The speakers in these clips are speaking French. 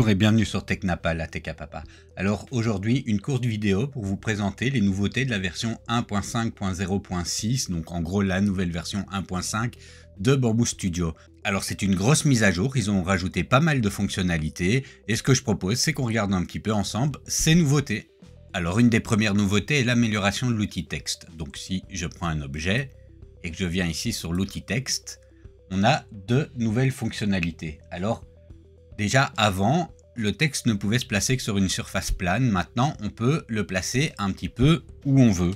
Bonjour et bienvenue sur TechNapa, la Tech à Papa. Alors aujourd'hui, une courte vidéo pour vous présenter les nouveautés de la version 1.5.0.6, donc en gros la nouvelle version 1.5 de Bamboo Studio. Alors c'est une grosse mise à jour, ils ont rajouté pas mal de fonctionnalités et ce que je propose c'est qu'on regarde un petit peu ensemble ces nouveautés. Alors une des premières nouveautés est l'amélioration de l'outil texte. Donc si je prends un objet et que je viens ici sur l'outil texte, on a deux nouvelles fonctionnalités. Alors déjà avant, le texte ne pouvait se placer que sur une surface plane. Maintenant, on peut le placer un petit peu où on veut.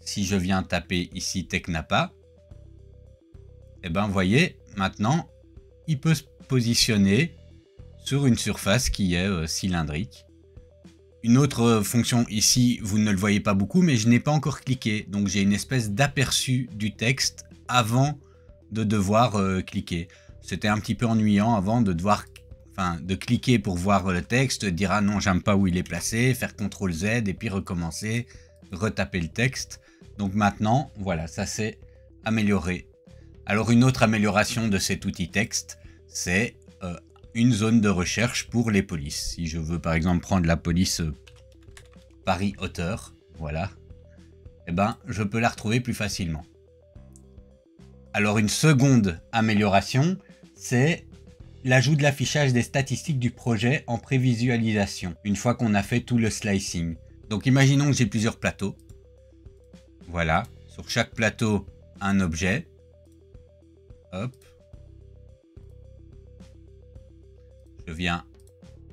Si je viens taper ici TechNapa, et ben vous voyez, maintenant, il peut se positionner sur une surface qui est cylindrique. Une autre fonction ici, vous ne le voyez pas beaucoup, mais je n'ai pas encore cliqué. Donc j'ai une espèce d'aperçu du texte avant de devoir cliquer. C'était un petit peu ennuyant avant de devoir, de cliquer pour voir le texte, dire ah non j'aime pas où il est placé, faire CTRL Z et puis recommencer, retaper le texte. Donc maintenant, voilà, ça s'est amélioré. Alors une autre amélioration de cet outil texte, c'est une zone de recherche pour les polices. Si je veux par exemple prendre la police Paris-Hauteur, voilà, et ben je peux la retrouver plus facilement. Alors une seconde amélioration, c'est l'ajout de l'affichage des statistiques du projet en prévisualisation, une fois qu'on a fait tout le slicing. Donc imaginons que j'ai plusieurs plateaux. Voilà, sur chaque plateau, un objet. Hop. Je viens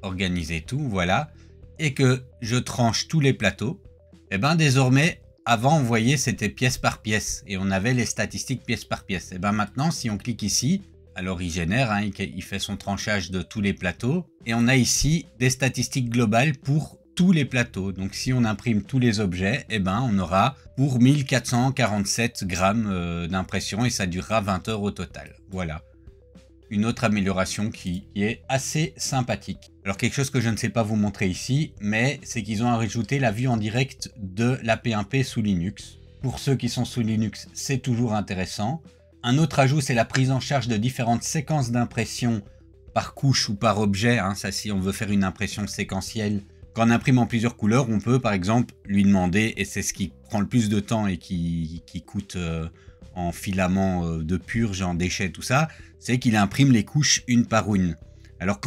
organiser tout, voilà. Et que je tranche tous les plateaux. Et bien désormais, avant, vous voyez, c'était pièce par pièce et on avait les statistiques pièce par pièce. Et bien maintenant, si on clique ici, alors il génère, il fait son tranchage de tous les plateaux et on a ici des statistiques globales pour tous les plateaux. Donc si on imprime tous les objets, et ben on aura pour 1447 grammes d'impression et ça durera 20 heures au total. Voilà. Une autre amélioration qui est assez sympathique. Alors quelque chose que je ne sais pas vous montrer ici, mais c'est qu'ils ont rajouté la vue en direct de la P1P sous Linux. Pour ceux qui sont sous Linux, c'est toujours intéressant. Un autre ajout, c'est la prise en charge de différentes séquences d'impression par couche ou par objet. Ça, si on veut faire une impression séquentielle, quand on imprime en plusieurs couleurs, on peut par exemple lui demander, et c'est ce qui prend le plus de temps et qui coûte en filaments de purge, en déchets, tout ça, c'est qu'il imprime les couches une par une. Alors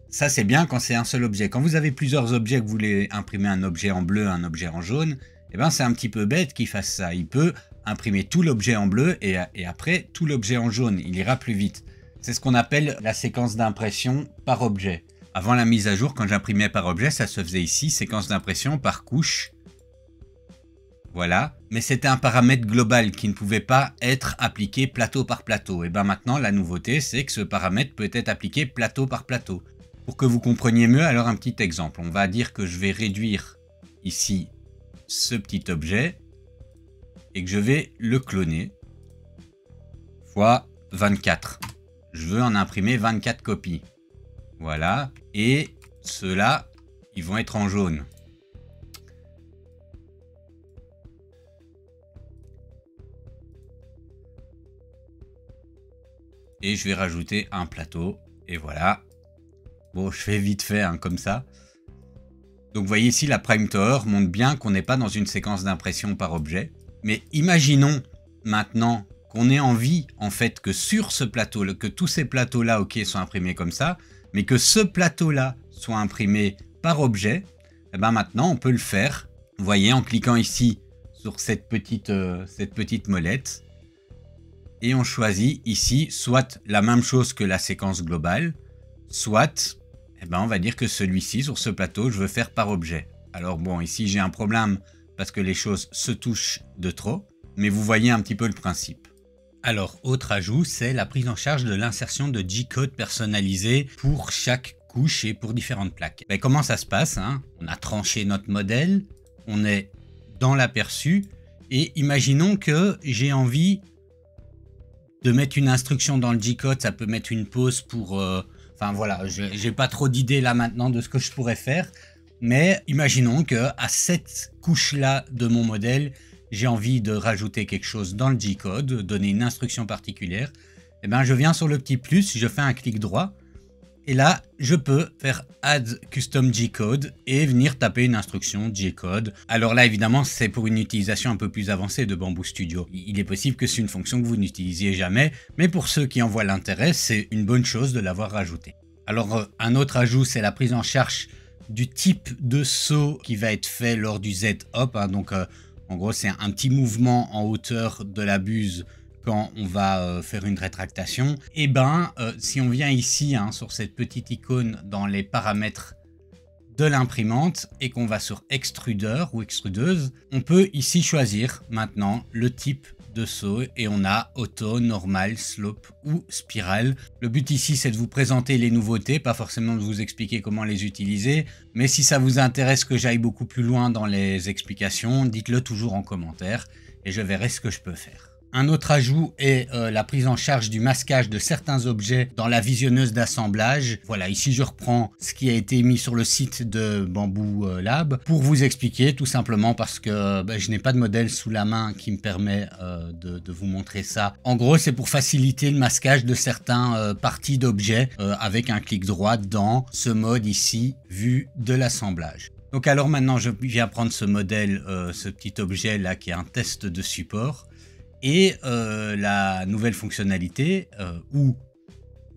ça c'est bien quand c'est un seul objet. Quand vous avez plusieurs objets, que vous voulez imprimer un objet en bleu, un objet en jaune, et ben c'est un petit peu bête qu'il fasse ça. Il peut imprimer tout l'objet en bleu et après tout l'objet en jaune. Il ira plus vite. C'est ce qu'on appelle la séquence d'impression par objet. Avant la mise à jour, quand j'imprimais par objet, ça se faisait ici, séquence d'impression par couche. Voilà, mais c'était un paramètre global qui ne pouvait pas être appliqué plateau par plateau. Et bien maintenant, la nouveauté, c'est que ce paramètre peut être appliqué plateau par plateau. Pour que vous compreniez mieux, alors un petit exemple. On va dire que je vais réduire ici ce petit objet et que je vais le cloner fois 24. Je veux en imprimer 24 copies. Voilà, et ceux-là, ils vont être en jaune. Et je vais rajouter un plateau. Et voilà. Bon, je fais vite fait comme ça. Donc vous voyez ici, la Prime Tower montre bien qu'on n'est pas dans une séquence d'impression par objet. Mais imaginons maintenant qu'on ait envie, en fait, que sur ce plateau, que tous ces plateaux-là, ok, soient imprimés comme ça, mais que ce plateau-là soit imprimé par objet. Et bien maintenant, on peut le faire. Vous voyez, en cliquant ici sur cette petite molette. Et on choisit ici soit la même chose que la séquence globale, soit on va dire que celui-ci, sur ce plateau, je veux faire par objet. Alors bon, ici j'ai un problème parce que les choses se touchent de trop, mais vous voyez un petit peu le principe. Alors, autre ajout, c'est la prise en charge de l'insertion de G-code personnalisé pour chaque couche et pour différentes plaques. Comment ça se passe, On a tranché notre modèle, on est dans l'aperçu, et imaginons que j'ai envie de mettre une instruction dans le G-code, ça peut mettre une pause pour... voilà, j'ai pas trop d'idées là maintenant de ce que je pourrais faire, mais imaginons que à cette couche-là de mon modèle, j'ai envie de rajouter quelque chose dans le G-code, donner une instruction particulière. Je viens sur le petit plus, je fais un clic droit, Et là, je peux faire Add Custom G-Code et venir taper une instruction G-Code. Alors là, évidemment, c'est pour une utilisation un peu plus avancée de Bamboo Studio. Il est possible que c'est une fonction que vous n'utilisiez jamais, mais pour ceux qui en voient l'intérêt, c'est une bonne chose de l'avoir rajoutée. Alors, un autre ajout, c'est la prise en charge du type de saut qui va être fait lors du Z-Hop. Donc, en gros, c'est un petit mouvement en hauteur de la buse quand on va faire une rétractation. Et si on vient ici sur cette petite icône dans les paramètres de l'imprimante et qu'on va sur extrudeur ou extrudeuse, on peut ici choisir maintenant le type de saut et on a auto, normal, slope ou spirale. Le but ici, c'est de vous présenter les nouveautés, pas forcément de vous expliquer comment les utiliser, mais si ça vous intéresse que j'aille beaucoup plus loin dans les explications, dites-le toujours en commentaire et je verrai ce que je peux faire. Un autre ajout est la prise en charge du masquage de certains objets dans la visionneuse d'assemblage. Voilà, ici je reprends ce qui a été mis sur le site de Bamboo Lab pour vous expliquer, tout simplement parce que je n'ai pas de modèle sous la main qui me permet de vous montrer ça. En gros, c'est pour faciliter le masquage de certains parties d'objets avec un clic droit dans ce mode ici, vue de l'assemblage. Donc alors maintenant, je viens prendre ce modèle, ce petit objet là qui est un test de support. Et la nouvelle fonctionnalité, ou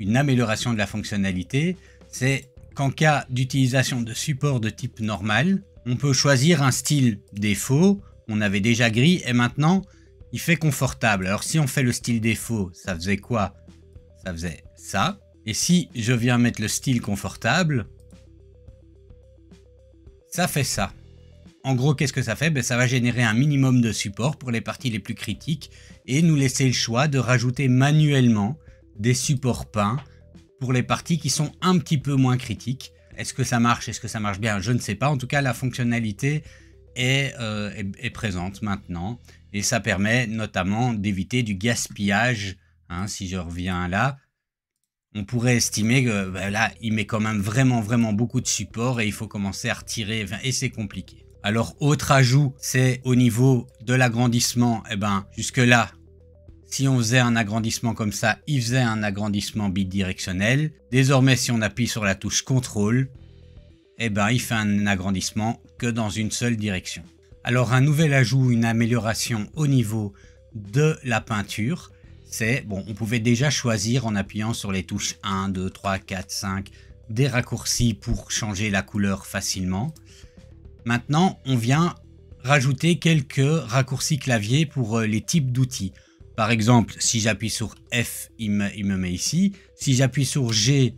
une amélioration de la fonctionnalité, c'est qu'en cas d'utilisation de support de type normal, on peut choisir un style défaut. On avait déjà gris et maintenant, il fait confortable. Alors si on fait le style défaut, ça faisait quoi? Ça faisait ça. Et si je viens mettre le style confortable, ça fait ça. En gros, qu'est-ce que ça fait? Ça va générer un minimum de support pour les parties les plus critiques et nous laisser le choix de rajouter manuellement des supports peints pour les parties qui sont un petit peu moins critiques. Est-ce que ça marche? Est-ce que ça marche bien? Je ne sais pas. En tout cas, la fonctionnalité est présente maintenant et ça permet notamment d'éviter du gaspillage. Si je reviens là, on pourrait estimer que là, il met quand même vraiment beaucoup de support et il faut commencer à retirer et c'est compliqué. Alors, autre ajout, c'est au niveau de l'agrandissement. Jusque là, si on faisait un agrandissement comme ça, il faisait un agrandissement bidirectionnel. Désormais, si on appuie sur la touche CTRL, il fait un agrandissement que dans une seule direction. Alors, un nouvel ajout, une amélioration au niveau de la peinture, c'est, on pouvait déjà choisir en appuyant sur les touches 1, 2, 3, 4, 5, des raccourcis pour changer la couleur facilement. Maintenant, on vient rajouter quelques raccourcis clavier pour les types d'outils. Par exemple, si j'appuie sur F, il me met ici. Si j'appuie sur G,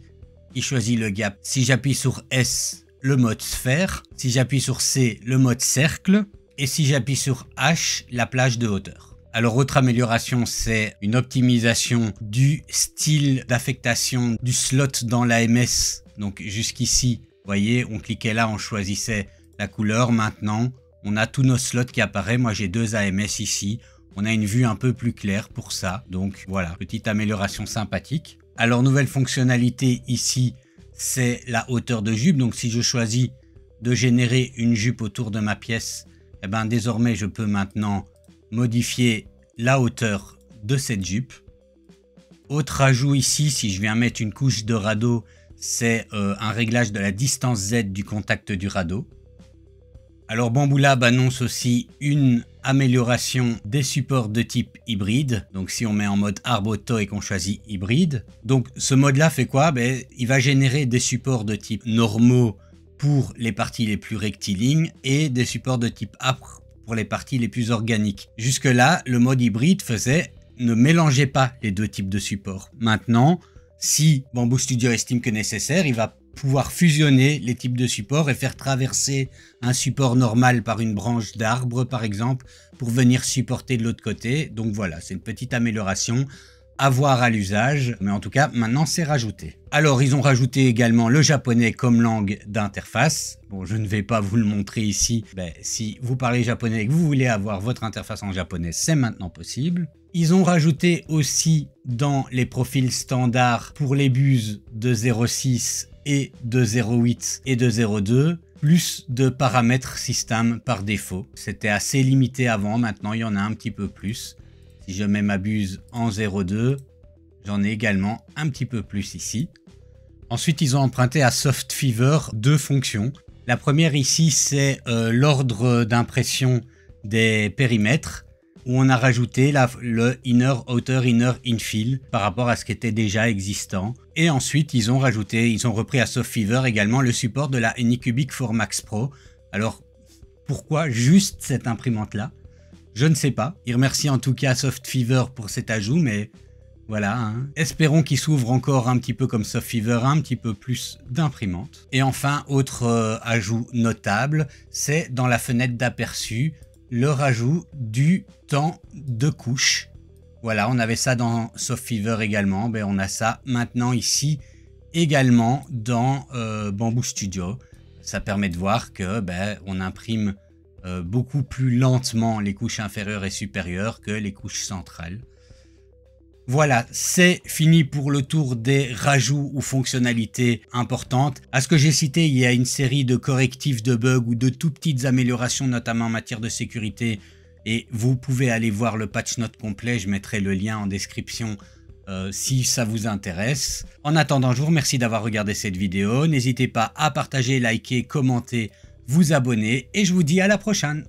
il choisit le gap. Si j'appuie sur S, le mode sphère. Si j'appuie sur C, le mode cercle. Et si j'appuie sur H, la plage de hauteur. Alors, autre amélioration, c'est une optimisation du style d'affectation du slot dans l'AMS. Donc, jusqu'ici, vous voyez, on cliquait là, on choisissait la couleur. Maintenant, on a tous nos slots qui apparaissent. Moi, j'ai deux AMS ici. On a une vue un peu plus claire pour ça. Donc, voilà, petite amélioration sympathique. Alors, nouvelle fonctionnalité ici, c'est la hauteur de jupe. Donc, si je choisis de générer une jupe autour de ma pièce, désormais, je peux maintenant modifier la hauteur de cette jupe. Autre ajout ici, si je viens mettre une couche de radeau, c'est un réglage de la distance Z du contact du radeau. Alors Bamboo Lab annonce aussi une amélioration des supports de type hybride. Donc si on met en mode Arb Auto et qu'on choisit hybride. Donc ce mode là fait quoi? Il va générer des supports de type normaux pour les parties les plus rectilignes et des supports de type âpre pour les parties les plus organiques. Jusque là, le mode hybride ne mélangeait pas les deux types de supports. Maintenant, si Bamboo Studio estime que nécessaire, il va pouvoir fusionner les types de supports et faire traverser un support normal par une branche d'arbre par exemple pour venir supporter de l'autre côté. Donc voilà, c'est une petite amélioration à voir à l'usage, mais en tout cas maintenant c'est rajouté. Alors ils ont rajouté également le japonais comme langue d'interface. Bon, je ne vais pas vous le montrer ici. Si vous parlez japonais et que vous voulez avoir votre interface en japonais, c'est maintenant possible. Ils ont rajouté aussi dans les profils standards pour les buses de 0.6 et de 0.8 et de 0.2 plus de paramètres système par défaut. C'était assez limité avant, maintenant il y en a un petit peu plus. Si je mets ma buse en 0.2, j'en ai également un petit peu plus ici. Ensuite, ils ont emprunté à Softfever 2 fonctions. La première ici, c'est l'ordre d'impression des périmètres, où on a rajouté le inner, outer, inner, infill par rapport à ce qui était déjà existant. Et ensuite, ils ont repris à Softfever également le support de la Anycubic for Max Pro. Alors, pourquoi juste cette imprimante-là? Je ne sais pas. Ils remercient en tout cas Softfever pour cet ajout, mais voilà. Hein. Espérons qu'il s'ouvre encore un petit peu comme Softfever, un petit peu plus d'imprimantes. Et enfin, autre ajout notable, c'est dans la fenêtre d'aperçu, le rajout du temps de couche. Voilà, on avait ça dans Softfever également, ben on a ça maintenant ici également dans Bamboo Studio. Ça permet de voir que on imprime beaucoup plus lentement les couches inférieures et supérieures que les couches centrales. Voilà, c'est fini pour le tour des rajouts ou fonctionnalités importantes. À ce que j'ai cité, il y a une série de correctifs de bugs ou de tout petites améliorations, notamment en matière de sécurité. Et vous pouvez aller voir le patch note complet, je mettrai le lien en description si ça vous intéresse. En attendant, je vous remercie d'avoir regardé cette vidéo. N'hésitez pas à partager, liker, commenter, vous abonner et je vous dis à la prochaine.